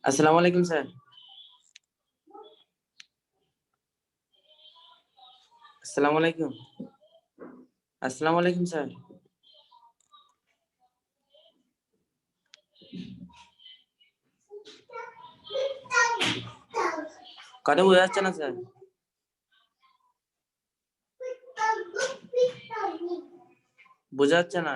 আসসালামু আলাইকুম স্যার। আসসালামু আলাইকুম। আসসালামু আলাইকুম স্যার। কথা বোঝা যাচ্ছে না স্যার। বোঝা যাচ্ছে না।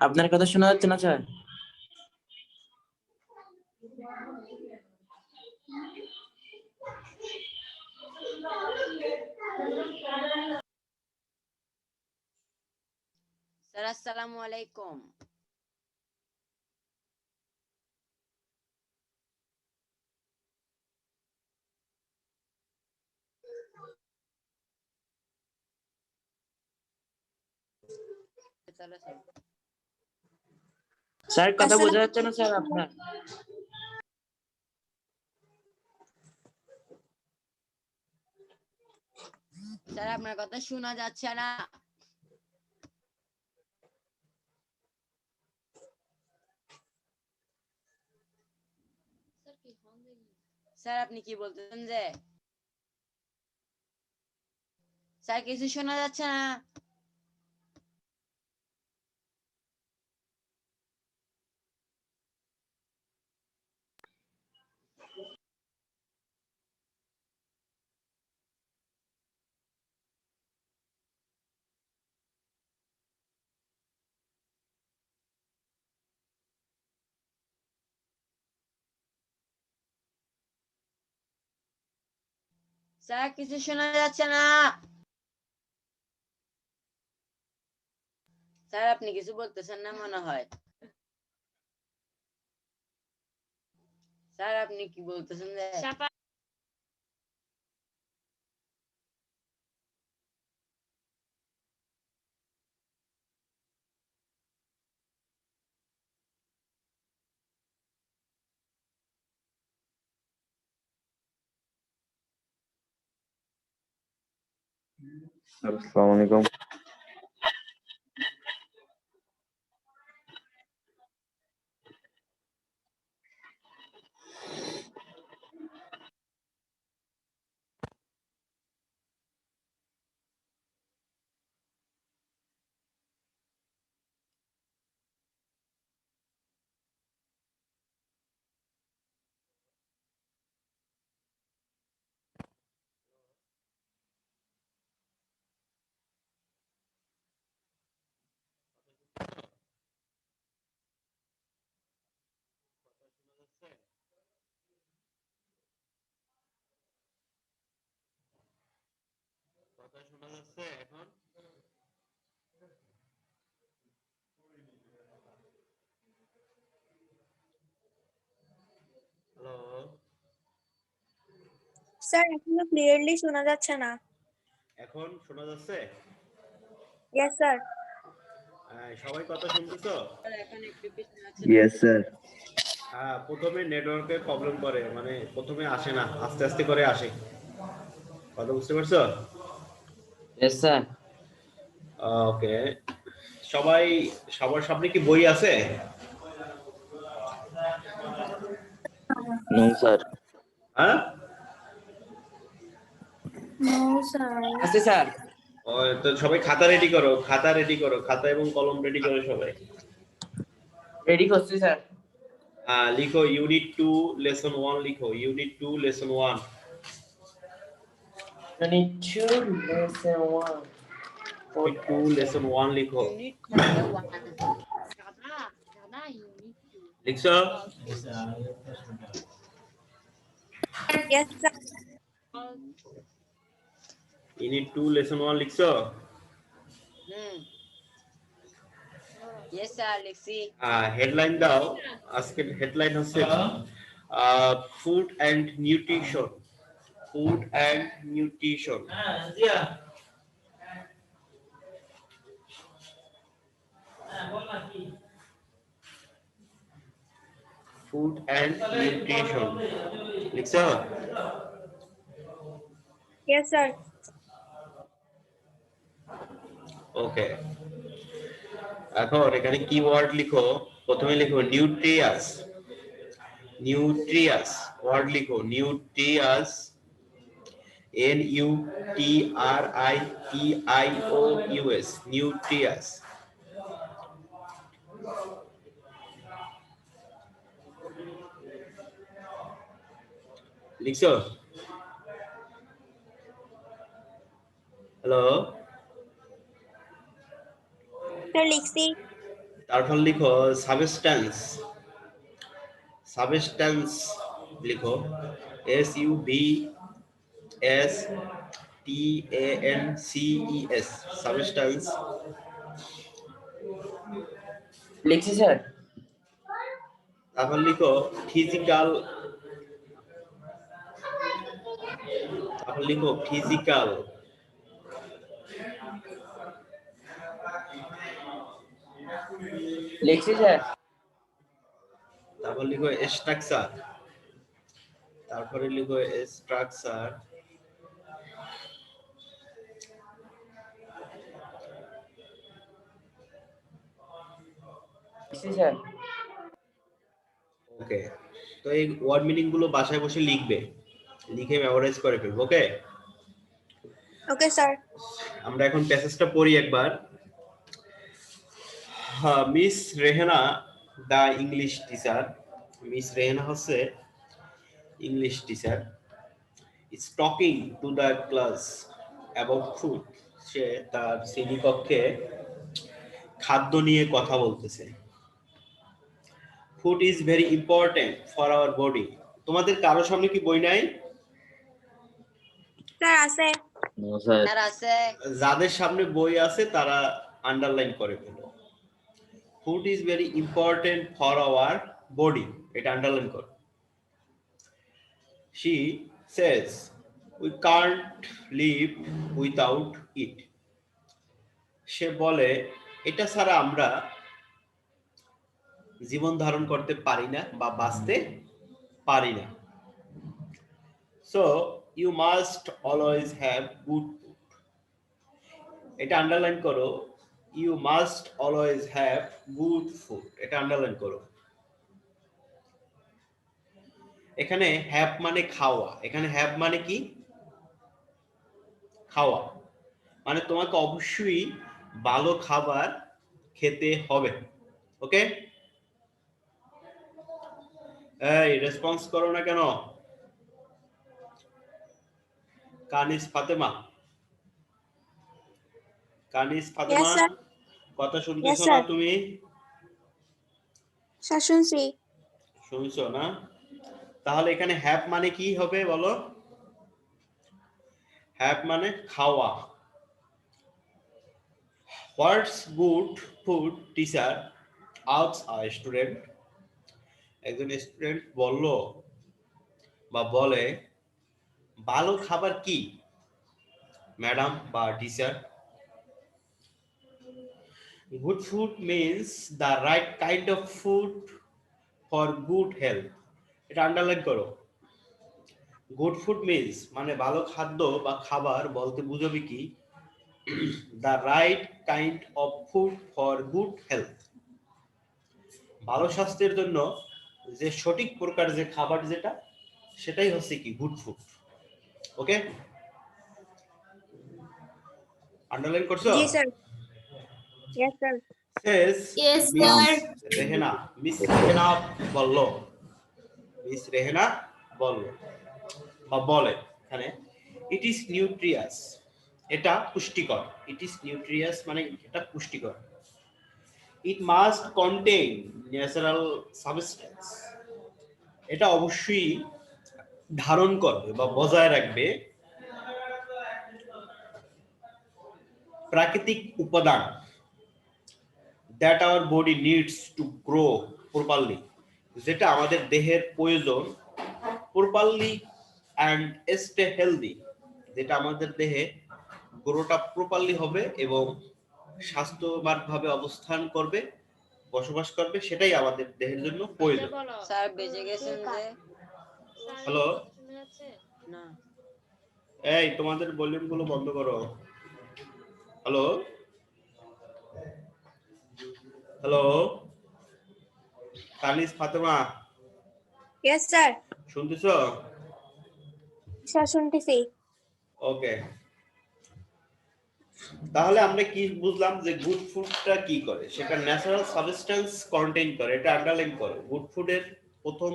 আপনার কথা শোনা যাচ্ছে না স্যার। স্যার আসসালামু আলাইকুম। স্যার কথা বোঝা যাচ্ছে না স্যার আপনার। স্যার আপনার কথা শোনা যাচ্ছে না। স্যার আপনি কি বলতেছেন যে স্যার কিছু শোনা যাচ্ছে না। স্যার কিছু শোনা যাচ্ছে না। স্যার আপনি কিছু বলতেছেন না মনে হয়। স্যার আপনি কি বলতেছেন যে আসসালামু আলাইকুম। কথা শোনা যাচ্ছে এখন? হ্যালো, স্যার এখনো ক্লিয়ারলি শোনা যাচ্ছে না। এখন শোনা যাচ্ছে? Yes sir. সবাই কথা শুনতেছো? স্যার এখন একটু পিছনে আছে। Yes sir. হ্যাঁ, প্রথমে নেটওয়ার্কের প্রবলেম করে, মানে প্রথমে আসে না, আস্তে আস্তে করে আসে। কথা বুঝতে পারছো? Yes sir. ওকে, সবাই, সবার সামনে কি বই আছে? No sir. হ্যাঁ, নো স্যার। আছে স্যার। ও, তো সবাই খাতা রেডি করো, খাতা রেডি করো, খাতা এবং কলম রেডি করো সবাই। রেডি করছি স্যার। লিখো ইউনিট 2 লেসন 1, লিখো unit 2 lesson 1। Unit 2 lesson 1। Unit 2 lesson 1 লিখো। ইউনিট নাম্বার 1 দাদা দাদা ইউনিট 2 লিখছো? Yes sir. ইউনিট 2 লেসন 1 লিখছো? ইয়েস স্যার লিখছি। হেডলাইন দাও। আজকের হেডলাইন হচ্ছে food and nutrition. Food and nutrition. Food and nutrition লিখছো? Yes sir. ওকে, এখন এখানে কিওয়ার্ড লিখো। প্রথমে লিখো নিউট্রিয়াস। নিউট্রিয়াস ওয়ার্ড লিখো, নিউট্রিয়াস, NUTRIEIOUS, নিউট্রিয়াস। লিখছো? হ্যালো, স্যার লিখছি। তারপর লিখো সাবস্টেন্স। সাবস্টেন্স লিখো, SUBSTANCES, সাবস্টেন্স। লিখছি স্যার। তারপর লিখো ফিজিক্যাল। তারপর লিখো ফিজিক্যাল। লিখছি স্যার। তারপর লিখো স্ট্রাকচার। তারপরে লিখো স্ট্রাকচার। লিখছি স্যার। ওকে, তো এই ওয়ার্ড মিনিং গুলো বাসায় বসে লিখবে, লিখে মেমোরাইজ করে ফেলবে। Okay, okay sir. আমরা এখন প্যাসেজটা পড়ি একবার। Miss Rehana the English teacher. Miss Rehana হচ্ছে English teacher, is talking to the class about food. সে তার শ্রেণীকক্ষে খাদ্য নিয়ে কথা বলতেছে। Food is very important for our body. তোমাদের কারো সামনে কি বই নাই? স্যার আছে। No sir. স্যার আছে। যাদের সামনে বই আছে তারা আন্ডারলাইন করে ফেলো। Food is very important for our body, এটা আন্ডারলাইন করো। She says we can't live without it. সে বলে এটা ছাড়া আমরা জীবন ধারণ করতে পারি না বা বাঁচতে পারি না। So you must always have good food. এটা আন্ডারলাইন করো, you must always have good food, এটা আন্ডারলাইন করো। এখানে হ্যাভ মানে খাওয়া, এখানে হ্যাভ মানে কি? খাওয়া, মানে তোমাকে অবশ্যই ভালো খাবার খেতে হবে। ওকে, এই রেসপন্স করো না কেন? Kanis Fatema, Kanis Fatema, Yes, sir. কথা শুনতেছো Yes, না sir. তুমি? স্যার শুনছি। শুনছো না? তাহলে এখানে হ্যাভ মানে কি হবে বলো? হ্যাভ মানে খাওয়া। What's good food teacher asks a student. একজন স্টুডেন্ট বলল বা বলে ভালো খাবার কি ম্যাডাম বা teacher? Good food means the right kind of food for good health, এটা আন্ডারলাইন করো। গুড ফুড মিন্স মানে ভালো খাদ্য বা খাবার বলতে বুঝাবে কি? The right kind of food for good health, ভালো স্বাস্থ্যের জন্য যে সঠিক প্রকার যে খাবার যেটা, সেটাই হচ্ছে কি গুড ফুড। ওকে, আন্ডারলাইন করছো? জি sir. Yes sir. says Yes, Miss sir. Rehana. Miss Rehana বলল, মিস রেহেনা বলল বা বলে এখানে ইট ইজ নিউট্রিয়াস, এটা পুষ্টিকর। ইট ইজ নিউট্রিয়াস মানে এটা পুষ্টিকর। It must contain natural substance, এটা অবশ্যই ধারণ করবে বা বজায় রাখবে প্রাকৃতিক উপাদান that our body needs to grow properly, যেটা আমাদের দেহের প্রয়োজন properly and stay healthy, যেটা আমাদের দেহে গ্রোটা প্রপারলি হবে এবং স্বাস্থ্যবান ভাবে অবস্থান করবে, বসবাস করবে, সেটাই আমাদের দেহের জন্য প্রয়োজন। স্যার বেঁচে গেছেন যে। হ্যালো, না। এই তোমাদের ভলিউম গুলো বন্ধ করো। Hello, hello Tanis Fatema Yes, sir. শুনতেছো? Sir, শুনতেছি। ওকে, তাহলে আমরা কি বুঝলাম যে গুড ফুডটা কি করে, সেটা ন্যাচারাল সাবস্টেন্স কন্টেইন করে, এটা আন্ডারলাইন করো। গুড ফুডের প্রথম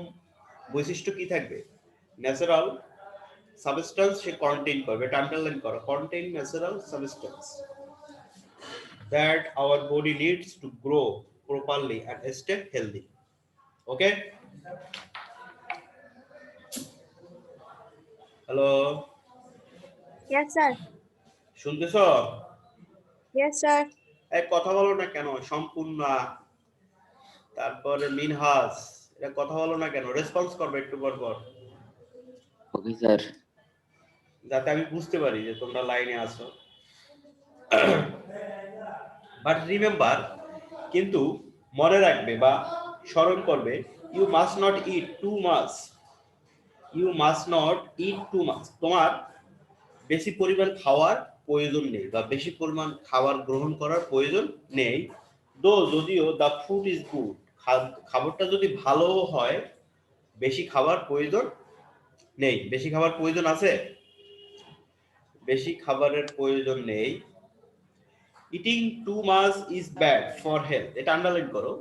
বৈশিষ্ট্য কি থাকবে? ন্যাচারাল সাবস্টেন্স সে কন্টেইন করবে, এটা আন্ডারলাইন করো। Contain natural substance that our body needs to grow properly and stay healthy. Okay? Hello Yes, sir. শুনতেছো? Yes, sir. এই কথা বলো না কেন? সম্পূর্ণ, তারপরে মিনহাজ, এটা কথা বলো না কেন? রেসপন্স করবে একটু পর পর, ওকে স্যার। যাতে আমি বুঝতে পারি যে তোমরা লাইনে আছো। বাট রিমেম্বার, কিন্তু মনে রাখবে বা স্মরণ করবে, you must not eat too much. You must not eat too much. তোমার বেশি পরিমাণ খাওয়ার প্রয়োজন নেই বা বেশি পরিমাণ খাবার গ্রহণ করার প্রয়োজন নেই। যদিও দ্য ফুড ইজ গুড, খাবারটা যদি ভালো হয়, বেশি খাবার প্রয়োজন নেই। বেশি খাবার প্রয়োজন আছে? বেশি খাবারের প্রয়োজন নেই। Eating too much is bad for health, এটা আন্ডারলাইন করো।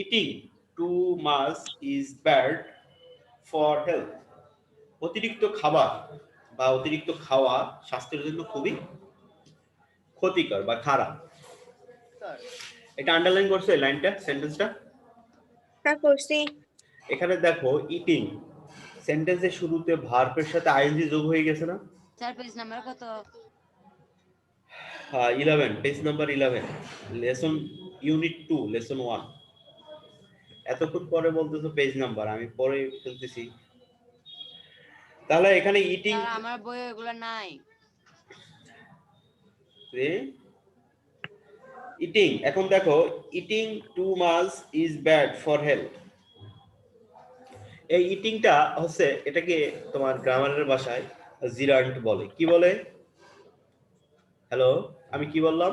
Eating too much is bad for health, অতিরিক্ত খাবার বা অতিরিক্ত খাওয়া স্বাস্থ্যের জন্য খুবই ক্ষতিকর বা খারাপ। এটা আন্ডারলাইন করছো এই লাইনটা, সেন্টেন্সটা? Sir, করছি। এখানে দেখো ইটিং সেন্টেন্সের শুরুতে ভার্বের সাথে আইএনজি যোগ হয়ে গেছে না? স্যার পেজ নাম্বার কত? 11, page number 11, lesson unit 2, lesson 1। এতক্ষণ পরে বলতেছো পেজ নাম্বার, আমি পরে ফেলতেছি। তাহলে এখানে ইটিং, স্যার আমার বই এগুলো নাই। ইটিং, এখন দেখো eating too much is bad for health. এই ইটিংটা হচ্ছে, এটাকে তোমার গ্রামারের ভাষায় জিরান্ট বলে। কি বলে? হ্যালো, আমি কি বললাম?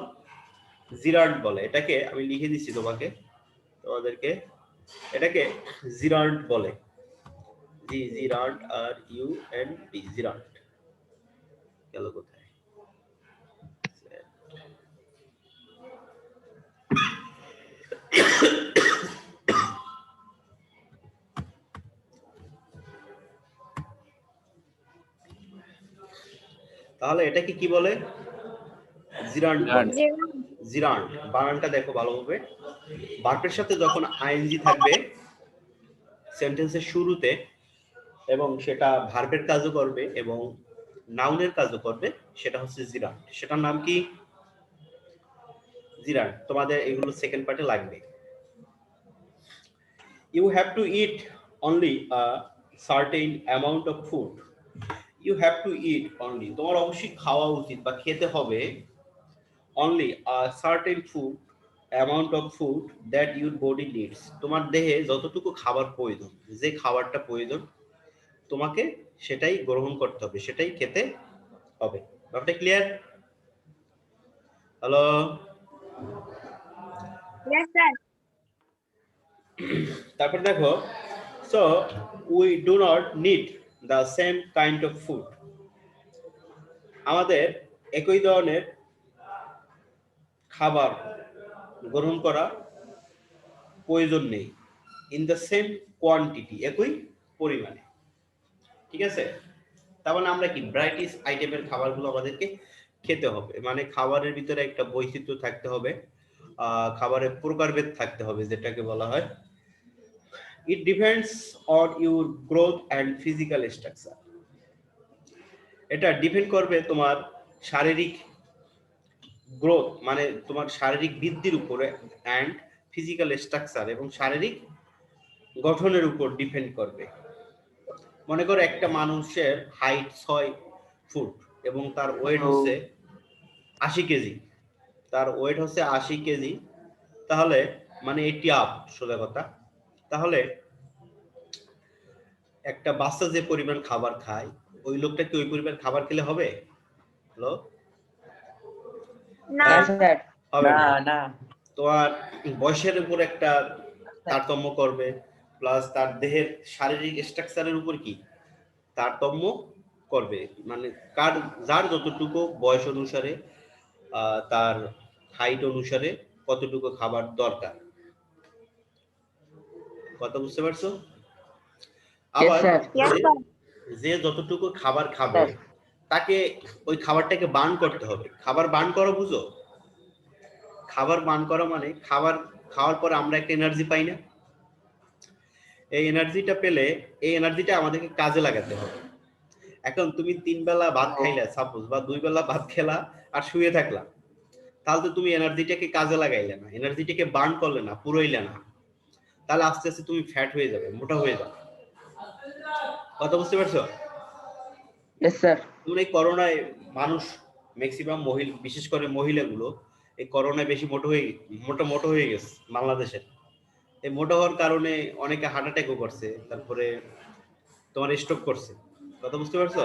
জিরান্ট বলে। এটাকে আমি লিখে দিচ্ছি তোমাদেরকে, এটাকে জিরান্ট বলে। Gerund, are U N T, gerund. গেল কোথায়? তাহলে এটাকে কি বলে? জিরান্ট বলে। জিরান্ট বানানটা দেখো ভালোভাবে। ভার্বের সাথে যখন আইএনজি থাকবে সেন্টেন্সের শুরুতে, এবং সেটা ভার্বের কাজও করবে এবং নাউনের কাজও করবে, সেটা হচ্ছে জিরান্ট। সেটার নাম কি? জিরান্ট। তোমাদের এগুলো সেকেন্ড পার্টে লাগবে। You have to eat only a certain amount of food. You have to eat only, তোমার অবশ্যই খাওয়া উচিত বা খেতে হবে, only a certain food, amount of food that your body needs. তোমার দেহে যতটুকু খাবার প্রয়োজন, যে খাবারটা প্রয়োজন তোমাকে সেটাই গ্রহণ করতে হবে, সেটাই খেতে হবে। ব্যাপারটা ক্লিয়ার? হ্যালো? Yes, sir. তারপর দেখো, so we do not need the same kind of food. আমাদের একই ধরনের খাবার গ্রহণ করা প্রয়োজন নেই। ইন দ্য সেম কোয়ান্টিটি, একই পরিমাণে। ঠিক আছে? তার মানে আমরা কি ভ্যারাইটিস আইটেমের খাবারগুলো আমাদেরকে খেতে হবে, মানে খাবারের ভিতরে একটা বৈচিত্র্য থাকতে হবে, খাবারের প্রকারভেদ থাকতে হবে, যেটাকে বলা হয়। It depends on your growth and physical structure. এটা ডিপেন্ড করবে তোমার শারীরিক গ্রোথ, মানে তোমার শারীরিক বৃদ্ধির উপরে, অ্যান্ড ফিজিক্যাল স্ট্রাকচার, এবং শারীরিক গঠনের উপর ডিপেন্ড করবে। মনে করো একটা মানুষের হাইট 6 ফুট এবং তার ওয়েট হচ্ছে 80 কেজি, তার ওয়েট হচ্ছে 80 কেজি, তাহলে মানে 80 আপ, সোজা কথা। তাহলে একটা বাচ্চা যে পরিমাণ খাবার খায়, ওই লোকটা কি ওই পরিমাণ খাবার খেলে হবে? হ্যালো? না। স্যার হবে না না। না তোমার বয়সের উপর একটা তারতম্য করবে, প্লাস তার দেহের শারীরিক স্ট্রাকচারের উপর কি তারতম্য করবে, মানে কার যার যতটুকু বয়স অনুসারে তার হাইট অনুসারে কতটুকু খাবার দরকার, কথা বুঝতে পারছো? আবার স্যার। Yes, যে- sir. যে যতটুকু খাবার খাবে তাকে ওই খাবারটাকে বার্ন করতে হবে। খাবার বার্ন করা বুঝো? খাবার বার্ন করা মানে খাবার খাওয়ার পর আমরা একটা এনার্জি পাই না? এই এনার্জিটা পেলে এই এনার্জিটা আমাদেরকে কাজে লাগাতে হবে। এখন তুমি 3 বেলা ভাত খাইলা সাপোজ, বা 2 বেলা ভাত খেলা আর শুয়ে থাকলা, তাহলে তো তুমি এনার্জিটাকে কাজে লাগাইলে না, এনার্জিটাকে বার্ন করলে না, পুরোইলে না। তাহলে আস্তে আস্তে তুমি ফ্যাট হয়ে যাবে, মোটা হয়ে যাবে। কথা বুঝতে পারছো? Yes sir. তুমি এই করোনায় মানুষ ম্যাক্সিমাম মহিলা, বিশেষ করে মহিলাগুলো এই করোনায় বেশি মোটো হয়ে গেছে বাংলাদেশে। এই মোটা হওয়ার কারণে অনেকে হার্ট অ্যাটাকও করছে, তারপরে তোমার স্ট্রোক করছে। কথা বুঝতে পারছো?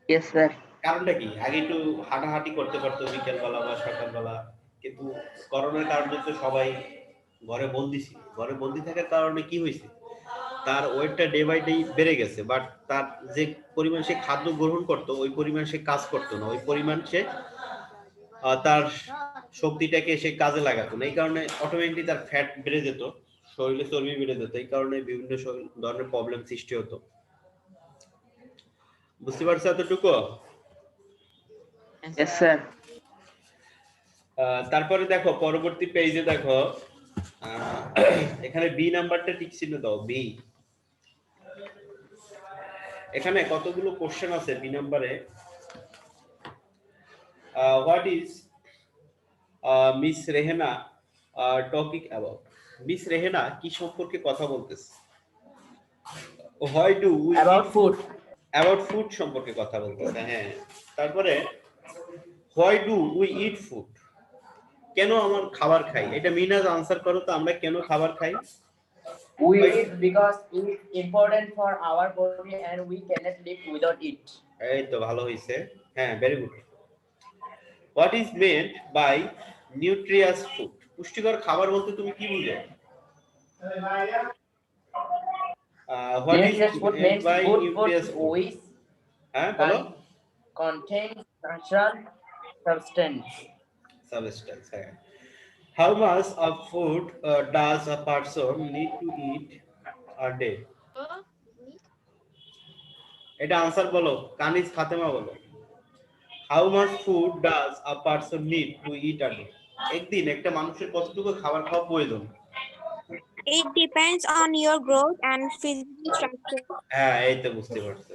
Yes sir. কারণটা কি? আগে একটু হাঁটাহাঁটি করতে পারতো বিকেলবেলা বা সকালবেলা, কিন্তু করোনার কারণে তো সবাই ঘরে বন্দি ছিল। ঘরে বন্দি থাকার কারণে কি হয়েছে, তার ওয়েটটা ডে বাই ডে বেড়ে গেছে, বাট তার যে পরিমাণ সে খাদ্য গ্রহণ করতো ওই পরিমাণ সে কাজ করতো না, ওই পরিমাণ সে তার শক্তিটাকে সে কাজে লাগাতো না। এই কারণে অটোমেটিকলি তার ফ্যাট বেড়ে যেত, শরীরে চর্বি বেড়ে যেত। এই কারণে বিভিন্ন ধরনের প্রবলেম সৃষ্টি হতো। বুঝতে পারছো এতটুকু? Yes sir. তারপরে দেখো পরবর্তী পেজে দেখো, এখানে বি নাম্বারটা টিক চিহ্ন দাও। বি, এখানে কতগুলো কোশ্চেন আছে বি নাম্বারে। What is Miss Rehena topic about? Miss Rehena কি সম্পর্কে কথা বলতেছে? Why do we about food. About food সম্পর্কে কথা বলতেছে। হ্যাঁ, তারপরে why do we eat food? কেন আমার খাবার খাই? এটা মিনাজ আনসার করো তো, আমরা কেন খাবার খাই? We eat because it's important for our body and we cannot live without it. এই তো ভালো হইছে। হ্যাঁ, very good. What is meant by nutritious food? পুষ্টিকর খাবার বলতে তুমি কি বুঝো? What is Nutritious food meant means by good nutritious food food? which হ্যাঁ বলো। contains natural substance. সাবস্টেন্স। হ্যাঁ। How much of food does a person need to eat a day? এটা আনসার বলো, কানিজ ফাতেমা বলো। How much food does a person need to eat a day? একদিন একটা মানুষের কতটুকু খাবার খাওয়া প্রয়োজন? It depends on your growth and physical structure. হ্যাঁ, এই তো বুঝতে পারছো।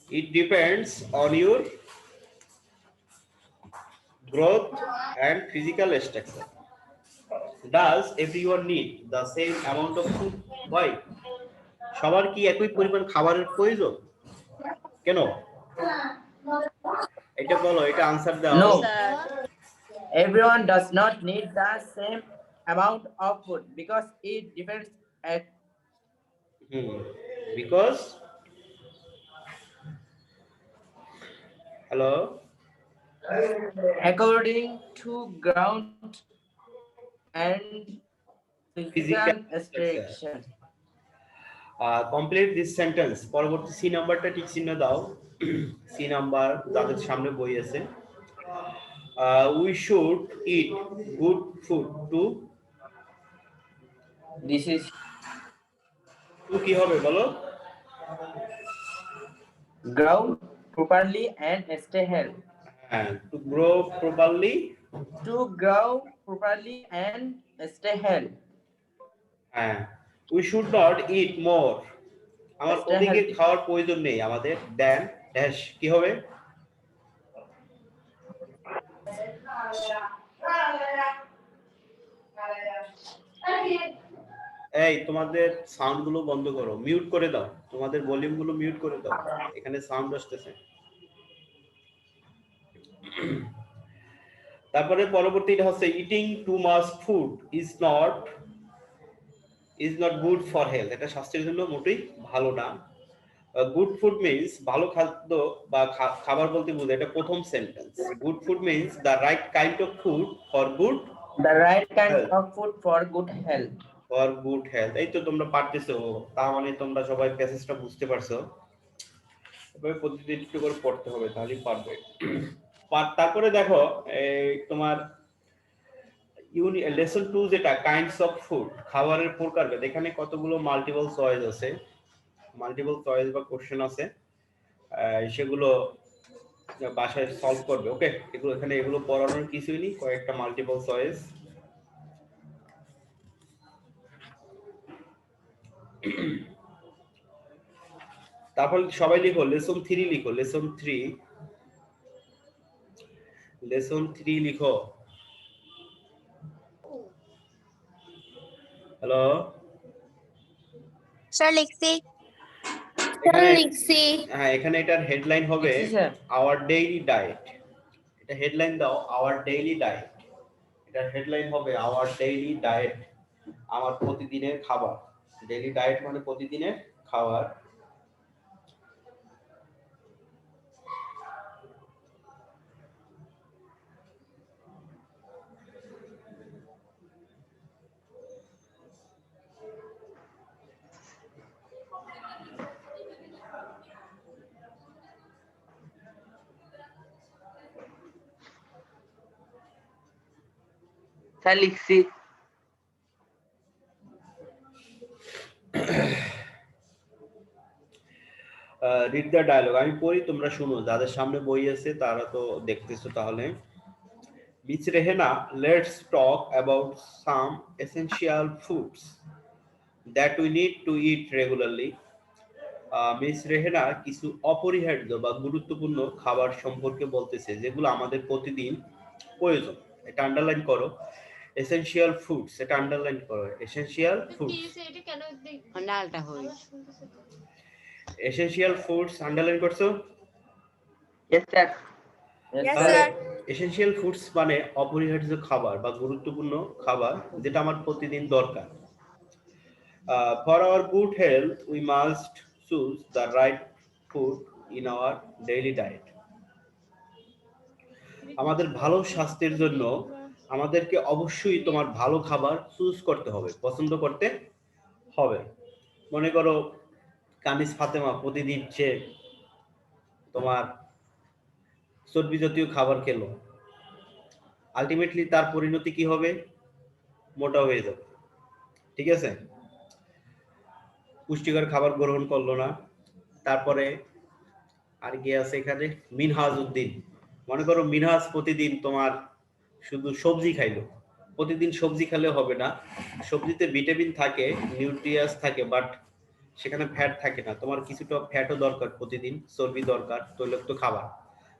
It depends on your growth and physical structure. Does everyone need the same amount of food? Why? সবার কি একই পরিমাণ খাবারের প্রয়োজন? কেন? এটা বলো, এটা আনসার দাও। No, everyone does not need the same amount of food because it depends at Because hello, according to ground and physical structure. Complete this sentence. পরবর্তী সি নাম্বারটা ঠিক চিহ্ন দাও। সি নাম্বার যাদের সামনে বই আছে। We should eat good food to. This is to কি হবে বলো? grow properly and stay healthy. হ্যাঁ, to grow properly. To grow properly and stay healthy. হ্যাঁ, we should not eat more. আমার Stay অধিকে healthy. খাওয়ার প্রয়োজন নেই আমাদের। দেন ড্যাশ কি হবে? এই তোমাদের সাউন্ড গুলো বন্ধ করো, মিউট করে দাও, তোমাদের ভলিউম গুলো মিউট করে দাও, এখানে সাউন্ড আসতেছে। তারপরে পরবর্তীটা হচ্ছে eating too much food is not good for health. এটা স্বাস্থ্যের জন্য মোটেই ভালো না। গুড ফুড মিন্স ভালো খাদ্য বা খাবার বলতে বোঝায়, এটা প্রথম sentence. Good food means the right kind of food for good The right kind health. of food for good health. For good health. এই তো তোমরা পারতেছো, তার মানে তোমরা সবাই প্যাসেজটা বুঝতে পারছো। এভাবে প্রতিদিন একটু করে পড়তে হবে, তাহলেই পারবে। তারপরে দেখো এই তোমার লেসন 2 যেটা কাইন্ডস অফ ফুড, খাবারের প্রকারভেদ, এখানে কতগুলো মাল্টিপল চয়েস আছে, মাল্টিপল চয়েস বা কোশ্চেন আছে, সেগুলো বাসায় সলভ করবে। ওকে, এগুলো এখানে এগুলো পড়ানোর কিছুই নেই, কয়েকটা মাল্টিপল চয়েস। তারপর সবাই লিখো লেসন 3 লিখো, লেসন 3 লিখো। হ্যালো Sir, লিখছি। হ্যাঁ, এখানে এটার হেডলাইন হবে আওয়ার ডেইলি ডায়েট। এটা হেডলাইন দাও, আওয়ার ডেইলি ডায়েট। এটার হেডলাইন হবে আওয়ার ডেইলি ডায়েট, আমার প্রতিদিনের খাবার। ডেইলি ডায়েট মানে প্রতিদিনের খাবার। স্যার লিখছি। রিড দ্য ডায়লগ, আমি পড়ি তোমরা শুনো, যাদের সামনে বই আছে তারা তো দেখতেছো। তাহলে Miss Rehena, let's talk about some essential foods that we need to eat regularly. Miss Rehena কিছু অপরিহার্য বা গুরুত্বপূর্ণ খাবার সম্পর্কে বলতেছে যেগুলো আমাদের প্রতিদিন প্রয়োজন। এটা আন্ডারলাইন করো, এসেনশিয়াল ফুডস, এটা আন্ডারলাইন করো, এসেনশিয়াল ফুডস। এটা কেন ডালটা হই এসেনশিয়াল ফুডস আন্ডারলাইন করছো? Yes sir. Yes, তাহলে sir. এসেনশিয়াল ফুডস মানে অপরিহার্য খাবার বা গুরুত্বপূর্ণ খাবার যেটা আমার প্রতিদিন দরকার। For our good health we must choose the right food in our daily diet. আমাদের ভালো স্বাস্থ্যের জন্য আমাদেরকে অবশ্যই তোমার ভালো খাবার চুজ করতে হবে, পছন্দ করতে হবে। মনে করো কানিস ফাতেমা প্রতিদিন সে তোমার চর্বি জাতীয় খাবার খেলো, আলটিমেটলি তার পরিণতি কি হবে? মোটা হয়ে যাবে। ঠিক আছে, পুষ্টিকর খাবার গ্রহণ করলো না। তারপরে আর কি আছে এখানে? মিনহাজ উদ্দিন, মনে করো মিনহাজ প্রতিদিন তোমার শুধু সবজি খাইলো। প্রতিদিন সবজি খেলে হবে না, সবজিতে ভিটামিন থাকে, নিউট্রিয়েন্টস থাকে, বাট সেখানে ফ্যাট থাকে না। তোমার কিছুটা ফ্যাটও দরকার, প্রতিদিন চর্বি দরকার, তৈলাক্ত খাবার।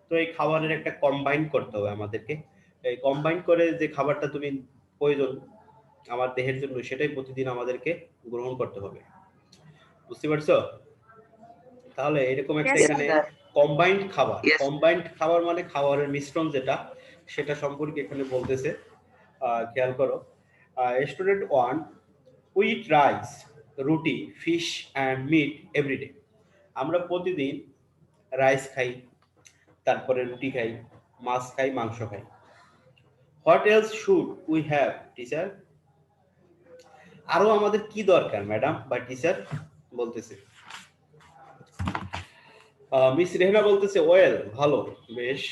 তো এই খাবারের একটা কম্বাইন করতে হবে আমাদেরকে। এই কম্বাইন করে যে খাবারটা তুমি প্রয়োজন আমার দেহের জন্য, সেটাই প্রতিদিন আমাদেরকে গ্রহণ করতে হবে। বুঝতে পারছো? তাহলে এরকম একটা Yes, এখানে sir. কম্বাইন্ড খাবার, Yes. কম্বাইন্ড খাবার মানে খাবারের মিশ্রণ যেটা, সেটা সম্পর্কে এখানে বলতেছে। খেয়াল করো, স্টুডেন্ট 1, উই ইট রাইস, রুটি, ফিশ অ্যান্ড মিট এভরিডে। আমরা প্রতিদিন রাইস খাই, তারপরে রুটি খাই, মাছ খাই, মাংস খাই। What else should we have teacher? আরো আমাদের কি দরকার ম্যাডাম বা টিচার বলতেছে। মিস রেহনা বলতেছে ওয়েল, ভালো, বেশ।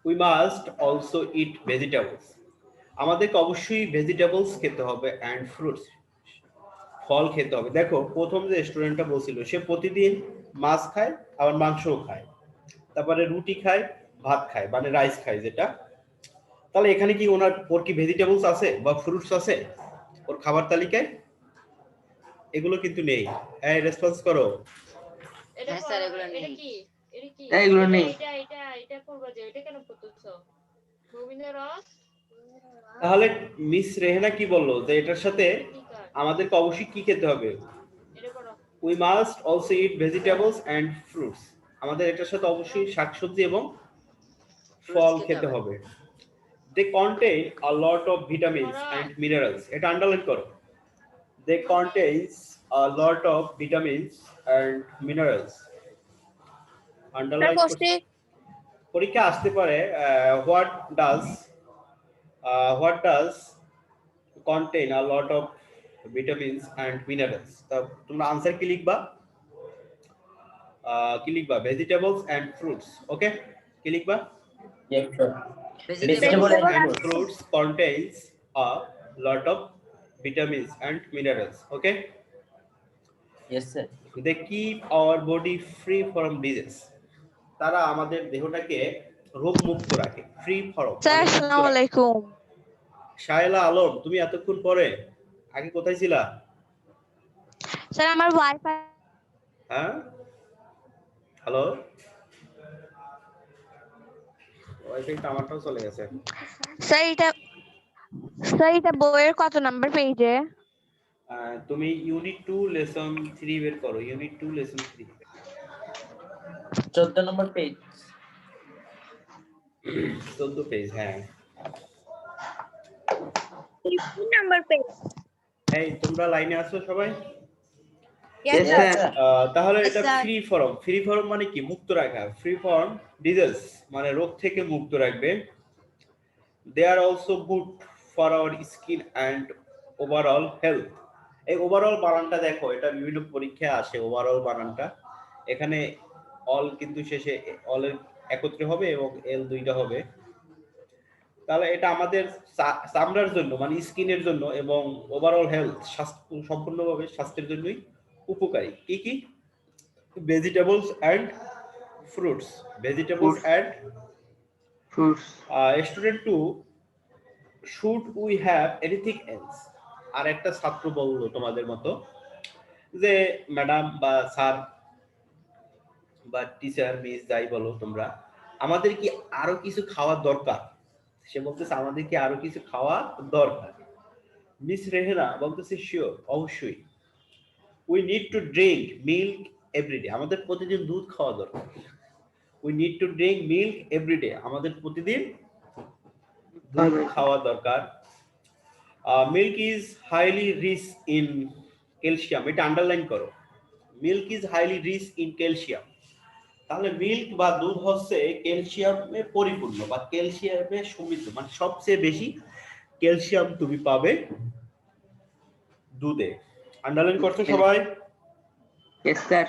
We must also eat vegetables, আমাদেরকে অবশ্যই ভেজিটেবলস খেতে হবে, অ্যান্ড ফ্রুটস, ফল খেতে হবে। দেখো প্রথম যে স্টুডেন্টটা বলছিল সে প্রতিদিন মাছ খায়, আবার মাংসও খায়, তারপরে রুটি খায়, ভাত খায়, মানে রাইস খায় যেটা। তাহলে এখানে কি ওর কি ভেজিটেবলস আছে বা ফ্রুটস আছে ওর খাবার তালিকায়? এগুলো কিন্তু নেই। এই রেসপন্স করো। এটা হ্যাঁ, স্যার, এগুলো নেই। এটা কি? এটা কি? এগুলো নেই। এটা করবা যে এটা কেন করতেছো? গোবিন্দ রস তাহলে মিস রেহেনা কি বললো যে এটার সাথে কি কর? আমাদেরকে অবশ্যই কি খেতে হবে? এটা করো। We must also eat vegetables and fruits, আমাদের এটার সাথে অবশ্যই শাকসবজি এবং ফল খেতে হবে। They contain a lot of vitamins and minerals, এটা আন্ডারলাইন করো। They contains a a lot of vitamins and minerals. Sir, Underline posting. পরীক্ষা আসতে পারে what does contain a lot of vitamins and minerals. তা তোমরা আনসার কি লিখবা? Vegetables and fruits. ওকে, কি লিখবা? Yes, sir. Vegetable Vegetable and and fruits contains a lot of vitamins and minerals. Okay, Yes, sir. they keep our body free from disease. তারা আমাদের দেহটাকে রোগ মুক্ত রাখে, free from. Sir, assalamu alaikum. Shaila Alam, তুমি এতক্ষণ পরে আগে কোথায় ছিলা? Sir, আমার ওয়াইফাই হ্যাঁ, হ্যালো, ওয়াইফাইটা আমারটাও চলে গেছে। স্যার এটা বইয়ের কত নাম্বার পেজে? তুমি ইউনিট 2 লেসন 3 বের করো, unit 2 lesson 3 14 number page. 14 page. হ্যাঁ, 15 নাম্বার পেজ। এই তোমরা লাইনে আছো সবাই? Yes, sir. তাহলে Yes, এটা sir. ফ্রি ফর্ম মানে কি? মুক্ত রাখা। ফ্রি ফর্ম ডিজিজ মানে রোগ থেকে মুক্ত রাখবে। They are also good for our skin and overall health. এই ওভারঅল বানানটা দেখো, এটা বিভিন্ন পরীক্ষায় আসে। ওভারঅল বানানটা এখানে অল কিন্তু শেষে অলের একত্রে হবে এবং এল দুইটা হবে। তাহলে এটা আমাদের চামড়ার জন্য মানে স্কিনের জন্য এবং ওভারঅল হেলথ সম্পূর্ণভাবে স্বাস্থ্যের জন্যই উপকারী। কি কি? Vegetables and fruits. Vegetables and Fruits. Student two should we have anything else? আর একটা ছাত্র বললো তোমাদের মতো যে ম্যাডাম বা স্যার বা টিচার মিস যাই বলো তোমরা, আমাদের কি আরো কিছু খাওয়ার দরকার? সে বলতেছে আমাদের কি আরো কিছু খাওয়া দরকার। মিস রেহেনা বলতেছে শিওর, অবশ্যই। We need to drink milk every day, আমাদের প্রতিদিন দুধ খাওয়া দরকার। We need to drink milk every day, আমাদের প্রতিদিন দুধ খাওয়া দরকার। Milk is highly rich in calcium, এটা আন্ডারলাইন করো। Milk is highly rich in calcium. তাহলে মিল্ক বা দুধ হচ্ছে ক্যালসিয়ামে পরিপূর্ণ বা ক্যালসিয়ামে সমৃদ্ধ, মানে সবচেয়ে বেশি ক্যালসিয়াম তুমি পাবে দুধে। আন্ডারলাইন করছো সবাই? Yes, sir.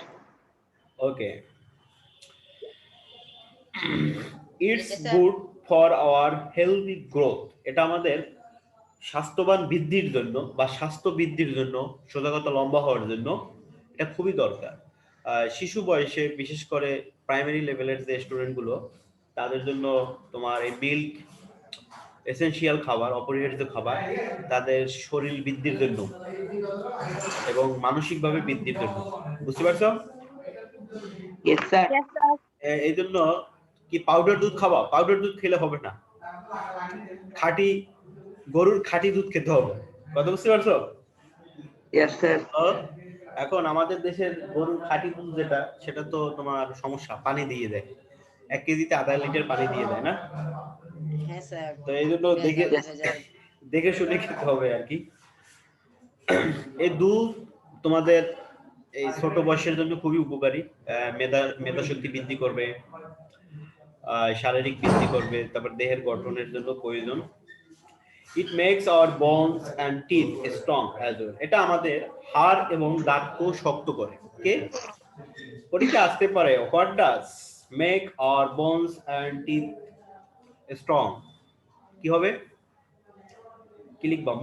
Okay. It's good for hour healthy growth, এটা আমাদের স্বাস্থ্যবান বৃদ্ধির জন্য বা স্বাস্থ্য বৃদ্ধির জন্য, সোজা কথা লম্বা হওয়ার জন্য এটা খুবই দরকার। শিশু বয়সে বিশেষ করে প্রাইমারি লেভেলের যে স্টুডেন্ট গুলো, তাদের জন্য তোমার এই মিল্ক এসেনশিয়াল খাবার, অপরিহার্য খাবার, তাদের শরীর বৃদ্ধির জন্য এবং মানসিকভাবে বৃদ্ধির জন্য। বুঝতে পারছো? Yes, sir. Yes, sir. এই জন্য কি পাউডার দুধ খাওয়া? পাউডার দুধ খেলে হবে না, খাঁটি গরুর খাঁটি দুধ খেতে হবে। কথা বুঝতে পারছো? Yes, sir. এখন আমাদের দেশের গরুর খাঁটি দুধ যেটা, সেটা তো তোমার সমস্যা, পানি দিয়ে দেয়। 1 কেজিতে আধা লিটার পানি দিয়ে দেয় না? হ্যাঁ স্যার। তো এই জন্য দেখে শুনে খেতে হবে আর কি। এই দুধ তোমাদের এই ছোট বয়সের জন্য খুবই উপকারী। মেধা শক্তি বৃদ্ধি করবে, শারীরিক বৃদ্ধি করবে, তারপর দেহের গঠনের জন্য প্রয়োজন। It makes our bones and teeth strong as well, এটা আমাদের হাড় এবং দাঁতকেও শক্ত করে। ওকে, পরীক্ষা আসতে পারে what does make our bones and teeth strong? কি হবে? কি লিখবা?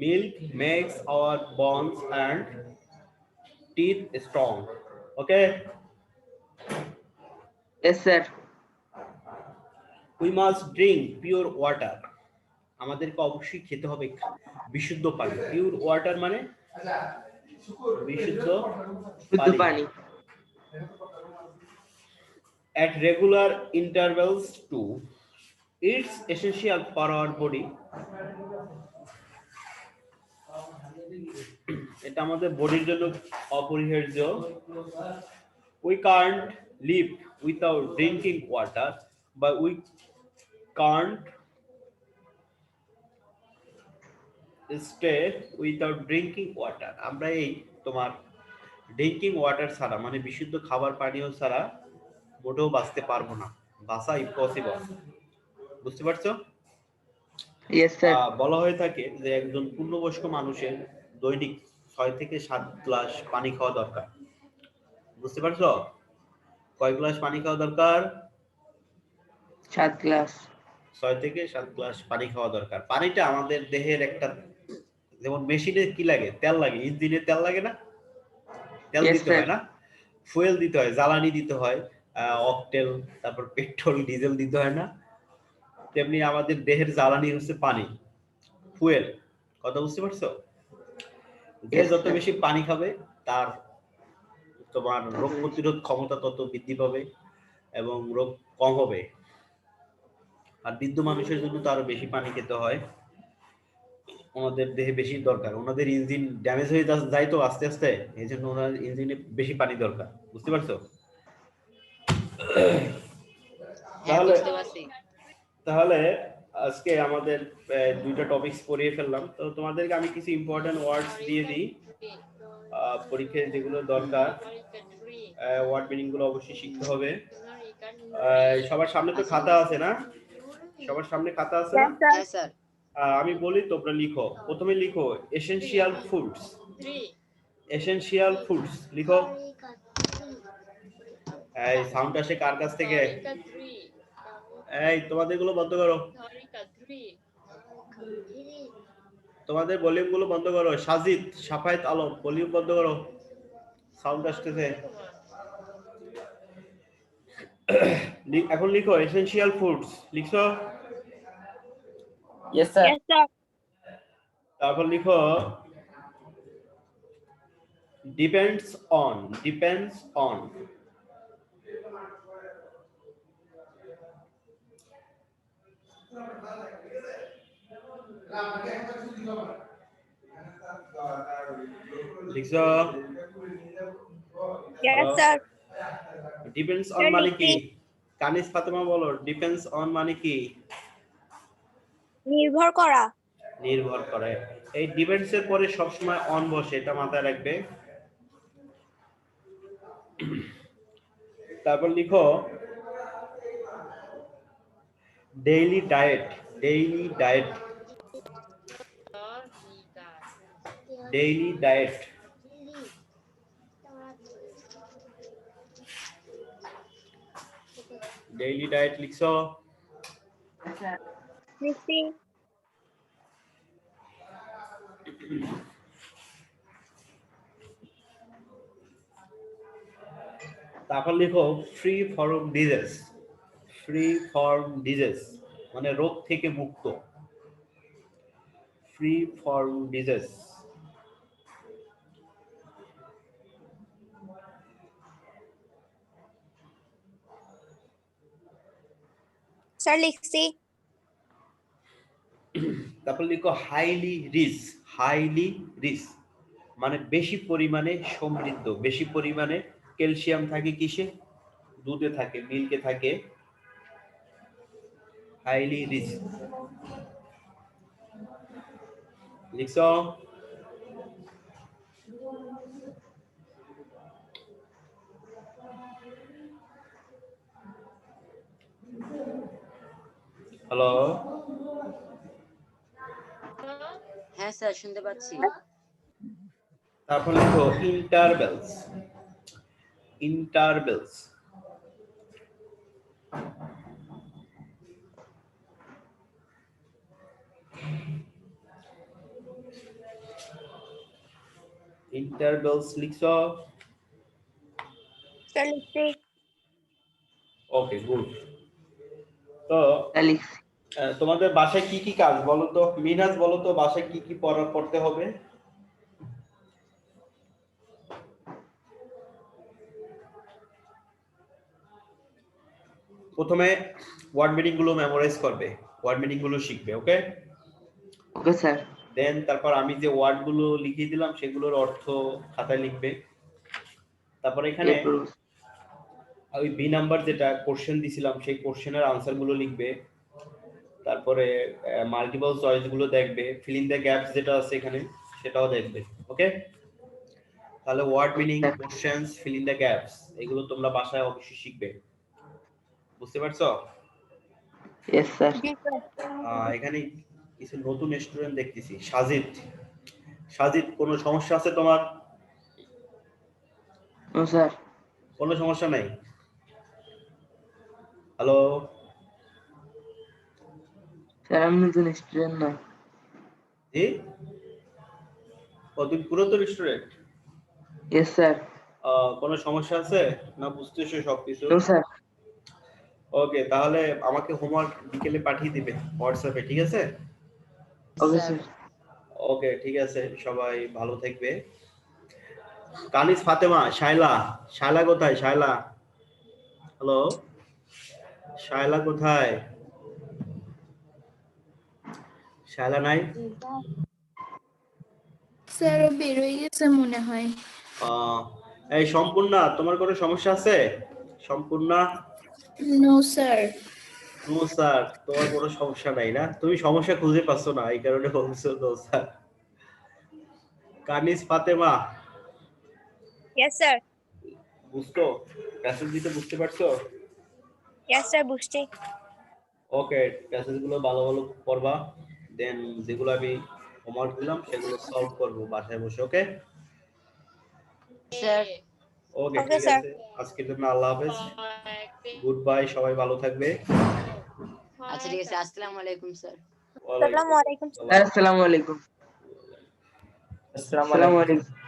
Milk makes our bones and teeth strong. Okay, Yes, sir. We must drink pure water, আমাদেরকে অবশ্যই খেতে হবে বিশুদ্ধ পানি। পিওর ওয়াটার মানে বিশুদ্ধ শুদ্ধ পানি। at regular intervals too, it's essential for our body, এটা আমাদের বডির জন্য অপরিহার্য। we can't live without drinking water, but we can't stay without drinking water, আমরা এই তোমার ড্রিঙ্কিং ওয়াটার ছাড়া মানে বিশুদ্ধ খাবার পানীয় ছাড়া মোটেও বাঁচতে পারবো না, বাঁচা ইম্পসিবল। বুঝতে পারছো? Yes, sir. বলা হয়ে থাকে যে একজন পূর্ণবয়স্ক মানুষের দৈনিক 6 থেকে 7 গ্লাস পানি খাওয়া দরকার। বুঝতে পারছো? কয় গ্লাস পানি খাওয়া দরকার? 7 glass. 6 থেকে 7 গ্লাস পানি খাওয়া দরকার। পানিটা আমাদের দেহের একটা, যেমন মেশিনে কি লাগে, তেল লাগে, ইঞ্জিনে তেল লাগে না, তেল Yes, দিতে sir. হয় না, ফুয়েল দিতে হয়, জ্বালানি দিতে হয়, অকটেল, তারপর পেট্রোল ডিজেল দিতে হয় না, তেমনি আমাদের দেহের জ্বালানি হচ্ছে পানি, ফুয়েল। কথা বুঝতে পারছো? যে Yes, যত sir. বেশি পানি খাবে তার তোমার রোগ প্রতিরোধ ক্ষমতা তত বৃদ্ধি পাবে এবং রোগ কম হবে। আর বৃদ্ধ মানুষের জন্য তো আরো বেশি পানি খেতে হয়, ওনাদের দেহে বেশি দরকার, ওনাদের ইঞ্জিন ড্যামেজ হয়ে যায় তো আস্তে আস্তে, এই জন্য ওনার ইঞ্জিনে বেশি পানি দরকার। বুঝতে পারছো? হ্যাঁ, তাহলে বুঝতে পারছি। তাহলে আজকে আমাদের দুইটা টপিকস পড়িয়ে ফেললাম। তো তোমাদেরকে আমি কিছু ইম্পর্টেন্ট ওয়ার্ডস দিয়ে দিই, পরীক্ষায় যেগুলো দরকার, ওয়ার্ড মিনিং গুলো অবশ্যই শিখতে হবে। সবার সামনে তো খাতা আছে না? সবার সামনে খাতা আছে না? Yes, sir. হ্যাঁ স্যার। আমি বলি তোমরা লিখো। প্রথমে লিখো এসেনশিয়াল ফুডস। 3 এসেনশিয়াল ফুডস লিখো। এই সাউন্ড আসে কার কাছ থেকে? এই তোমাদের গুলো বন্ধ করো, তোমাদের ভলিউম গুলো বন্ধ করো। সাজিদ, সাফায়েত আলম, ভলিউম বন্ধ করো, সাউন্ড আসতেছে। এখন লিখো এসেনশিয়াল ফুডস, লিখছো? Yes, sir. Yes, sir. তারপর লিখো ডিপেন্ডস অন। Depends on. লিখছো? Yes, sir. ডিপেন্ডস অন মানে কি? কানিস ফাতেমা বলো, ডিপেন্ডস অন মানে কি? নির্ভর করা। নির্ভর করে। এই ডিপেন্ডস এর পরে সবসময় অন বসে, এটা মাথায় রাখবে। তারপর লিখো daily diet. Daily diet. Daily diet. Daily diet লিখছো? লিখছি। তারপর লিখো free from disease. Free from disease মানে রোগ থেকে মুক্ত। Free from disease. স্যার লিখছি। তারপর লিখো হাইলি রিচ। হাইলি রিচ মানে বেশি পরিমাণে সমৃদ্ধ। বেশি পরিমাণে ক্যালসিয়াম থাকে কিসে? দুধে থাকে, মিল্কে থাকে। হাইলি রিচ লিখছো? হ্যালো? হ্যাঁ স্যার, শুনতে পাচ্ছি। তারপর লিখো ইন্টারভেলস। ইন্টারভেলস ইন্টারভেলস লিখছো? স্যার লিখছি। ওকে, গুড। তো Alex. তোমাদের বাসায় কি কি কাজ বলো তো? মিনহাজ বলো তো, বাসায় কি কি পড়তে হবে? প্রথমে ওয়ার্ড মিনিং গুলো মেমোরাইজ করবে, ওয়ার্ড মিনিং গুলো শিখবে। ওকে? Okay, sir. দেন তারপর আমি যে ওয়ার্ড গুলো লিখিয়ে দিলাম সেগুলোর অর্থ খাতায় লিখবে। তারপর এখানে Yes, bro. ওই বি নাম্বার যেটা কোশ্চেন দিছিলাম সেই কোশ্চেনের আনসার গুলো লিখবে। তারপরে মাল্টিপল চয়েস গুলো দেখবে, ফিল ইন দ্য গ্যাপস যেটা আছে এখানে সেটাও দেখবে। ওকে? তাহলে word meaning, questions, fill in the gaps এগুলো তোমরা বাসায় অবশ্যই শিখবে। বুঝতে পারছো? Yes, sir. এখানে কিছু নতুন স্টুডেন্ট দেখতেছি। সাজিদ, সাজিদ কোনো সমস্যা আছে তোমার? No, sir. কোনো সমস্যা নাই? Hello Sir, I'm not an student now. জি, ও তুমি পুরাতন স্টুডেন্ট? Yes, sir. কোনো সমস্যা আছে না বুঝতেছো সবকিছু? No, sir. ওকে, তাহলে আমাকে হোমওয়ার্ক বিকেলে পাঠিয়ে দিবে হোয়াটসঅ্যাপে, ঠিক আছে? Okay, sir. ওকে, ঠিক আছে, সবাই ভালো থাকবে। কানিজ, ফাতেমা, শায়লা, শায়লা কোথায়? শায়লা, হ্যালো, শায়লা কোথায়? শায়লা নাই? স্যার ও বেরোয় গেছে মনে হয়। এই সম্পূর্ণা, তোমার কোনো সমস্যা আছে? Sampurna? No sir. No sir, তোমার কোনো সমস্যা নাই না? তুমি সমস্যা খুঁজে পাচ্ছ না এই কারণে বলছো নো স্যার। কানিজ, ফাতেমা, Yes, sir. বুঝতো? মেসেজ দিতে বুঝতে পারছো? Yes, sir. বুঝছি। ওকে, প্যাসেজগুলো ভালো ভালো পড়বা, দেন যেগুলো আমি হোমওয়ার্ক দিলাম সেগুলো সলভ করবো বাসায় বসে। ওকে স্যার ওকে, Okay, ঠিক sir. আছে, আজকের জন্য আল্লাহ হাফেজ, গুড বাই, সবাই ভালো থাকবে। আচ্ছা ঠিক আছে, আসসালামু আলাইকুম স্যার। আসসালামু আলাইকুম। Sir, assalamu alaikum. Assalamu Assalamu alaikum. alaikum.